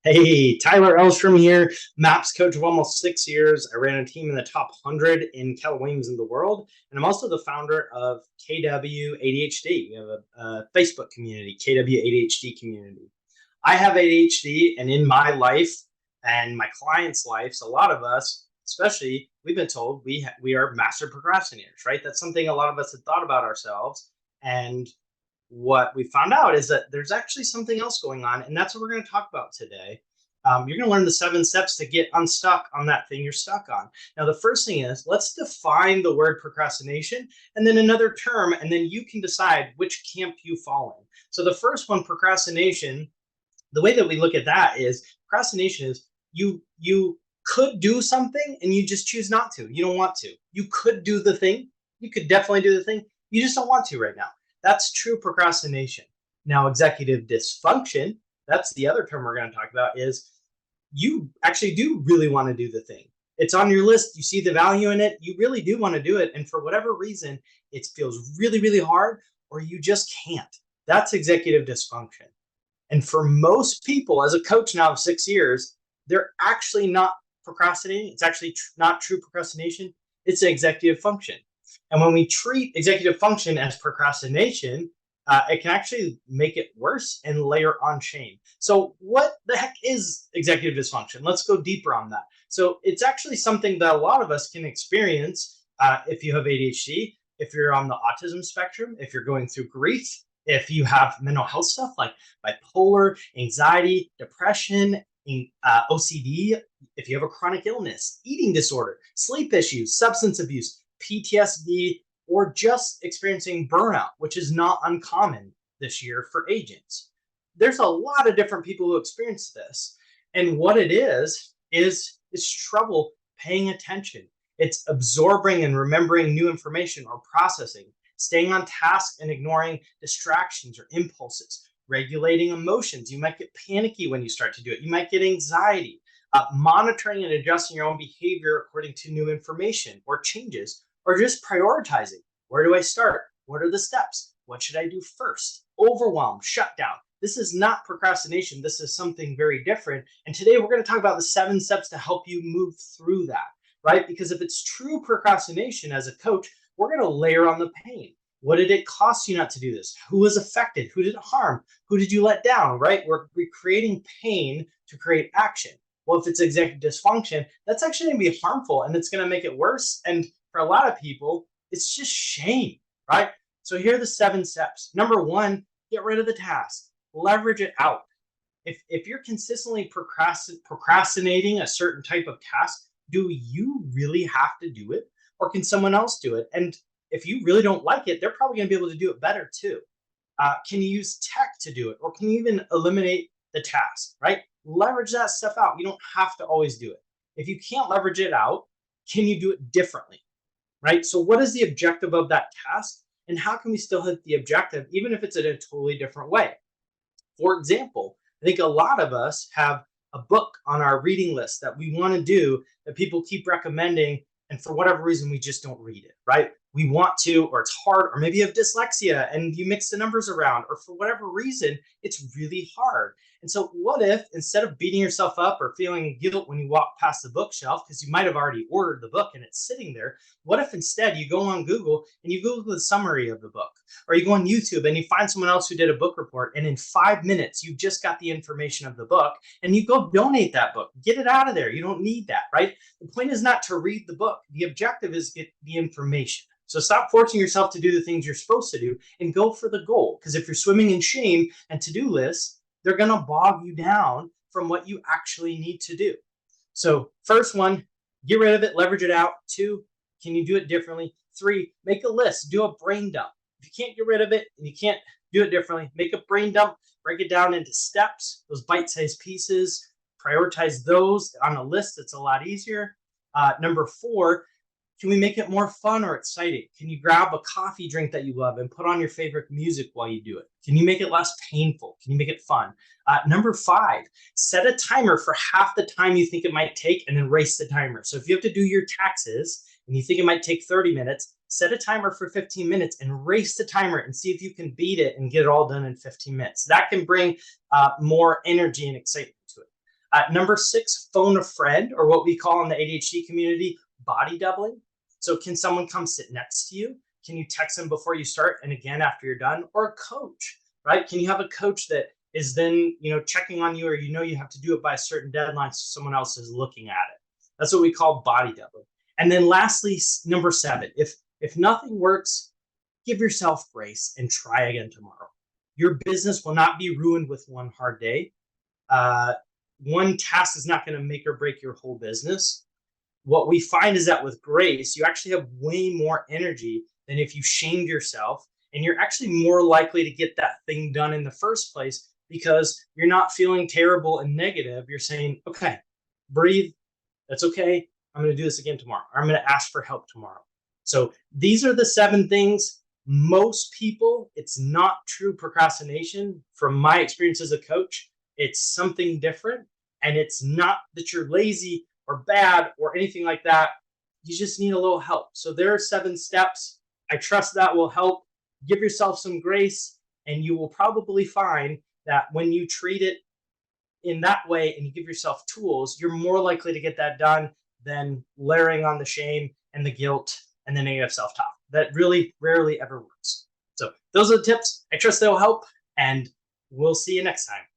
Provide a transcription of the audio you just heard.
Hey, Tyler Elstrom here, MAPS coach of almost 6 years. I ran a team in the top 100 in Keller Williams in the world. And I'm also the founder of KW ADHD. We have a Facebook community, KW ADHD Community. I have ADHD, and in my life and my clients' lives, a lot of us, especially, we've been told we are master procrastinators, right? That's something a lot of us had thought about ourselves. And what we found out is that there's actually something else going on, and that's what we're going to talk about today. You're going to learn the 7 steps to get unstuck on that thing you're stuck on. Now, the first thing is let's define the word procrastination and then another term, and then you can decide which camp you fall in. So, the first one, procrastination, the way that we look at that is procrastination is you could do something and you just choose not to. You don't want to. You could do the thing. You could definitely do the thing. You just don't want to right now. That's true procrastination. Now, executive dysfunction, that's the other term we're going to talk about, is you actually do really want to do the thing. It's on your list. You see the value in it. You really do want to do it. And for whatever reason, it feels really, really hard, or you just can't. That's executive dysfunction. And for most people, as a coach now of 6 years, they're actually not procrastinating. It's actually not true procrastination. It's executive function. And when we treat executive function as procrastination, it can actually make it worse and layer on shame. So, what the heck is executive dysfunction? Let's go deeper on that. So, it's actually something that a lot of us can experience if you have ADHD, if you're on the autism spectrum, if you're going through grief, if you have mental health stuff like bipolar, anxiety, depression, OCD, if you have a chronic illness, eating disorder, sleep issues, substance abuse, PTSD, or just experiencing burnout, which is not uncommon this year for agents. There's a lot of different people who experience this. And what it is trouble paying attention. It's absorbing and remembering new information or processing, staying on task and ignoring distractions or impulses, regulating emotions. You might get panicky when you start to do it. You might get anxiety, monitoring and adjusting your own behavior according to new information or changes, or just prioritizing. Where do I start? What are the steps? What should I do first? Overwhelm, shutdown. This is not procrastination. This is something very different. And today we're going to talk about the 7 steps to help you move through that, right? Because if it's true procrastination as a coach, we're going to layer on the pain. What did it cost you not to do this? Who was affected? Who did it harm? Who did you let down, right? We're creating pain to create action. Well, if it's executive dysfunction, that's actually going to be harmful and it's going to make it worse. And for a lot of people, it's just shame, right? So here are the 7 steps. Number 1, get rid of the task. Leverage it out. If you're consistently procrastinating a certain type of task, do you really have to do it? Or can someone else do it? And if you really don't like it, they're probably going to be able to do it better too. Can you use tech to do it? Or can you even eliminate the task, right? Leverage that stuff out. You don't have to always do it. If you can't leverage it out, can you do it differently, right? So what is the objective of that task? And how can we still hit the objective, even if it's in a totally different way? For example, I think a lot of us have a book on our reading list that we want to do that people keep recommending. And for whatever reason, we just don't read it, right? We want to, or it's hard, or maybe you have dyslexia and you mix the numbers around, or for whatever reason, it's really hard. And so, what if instead of beating yourself up or feeling guilt when you walk past the bookshelf, because you might have already ordered the book and it's sitting there, what if instead you go on Google and you Google the summary of the book, or you go on YouTube and you find someone else who did a book report, and in 5 minutes, you've just got the information of the book, and you go donate that book, get it out of there. You don't need that, right? The point is not to read the book. The objective is get the information. So stop forcing yourself to do the things you're supposed to do and go for the goal. Because if you're swimming in shame and to-do lists, they're going to bog you down from what you actually need to do. So first one, get rid of it, leverage it out. 2, can you do it differently? 3, make a list, do a brain dump. If you can't get rid of it and you can't do it differently, make a brain dump, break it down into steps, those bite-sized pieces, prioritize those on a list. It's a lot easier. Number 4, can we make it more fun or exciting? Can you grab a coffee drink that you love and put on your favorite music while you do it? Can you make it less painful? Can you make it fun? Number 5, set a timer for half the time you think it might take and then race the timer. So if you have to do your taxes and you think it might take 30 minutes, set a timer for 15 minutes and race the timer and see if you can beat it and get it all done in 15 minutes. That can bring more energy and excitement to it. Number 6, phone a friend, or what we call in the ADHD community, body doubling. So can someone come sit next to you? Can you text them before you start and again after you're done? Or a coach, right? Can you have a coach that is then, checking on you, or you have to do it by a certain deadline so someone else is looking at it? That's what we call body doubling. And then lastly, number 7, if nothing works, give yourself grace and try again tomorrow. Your business will not be ruined with one hard day. One task is not going to make or break your whole business. What we find is that with grace, you actually have way more energy than if you shamed yourself, and you're actually more likely to get that thing done in the first place because you're not feeling terrible and negative. You're saying, okay, breathe. That's okay. I'm going to do this again tomorrow. Or I'm going to ask for help tomorrow. So these are the 7 things. Most people, it's not true procrastination. From my experience as a coach, it's something different. And it's not that you're lazy or bad or anything like that. You just need a little help. So there are 7 steps. I trust that will help. Give yourself some grace, and you will probably find that when you treat it in that way and you give yourself tools, you're more likely to get that done than layering on the shame and the guilt and the negative self-talk. That really rarely ever works. So those are the tips. I trust they'll help, and we'll see you next time.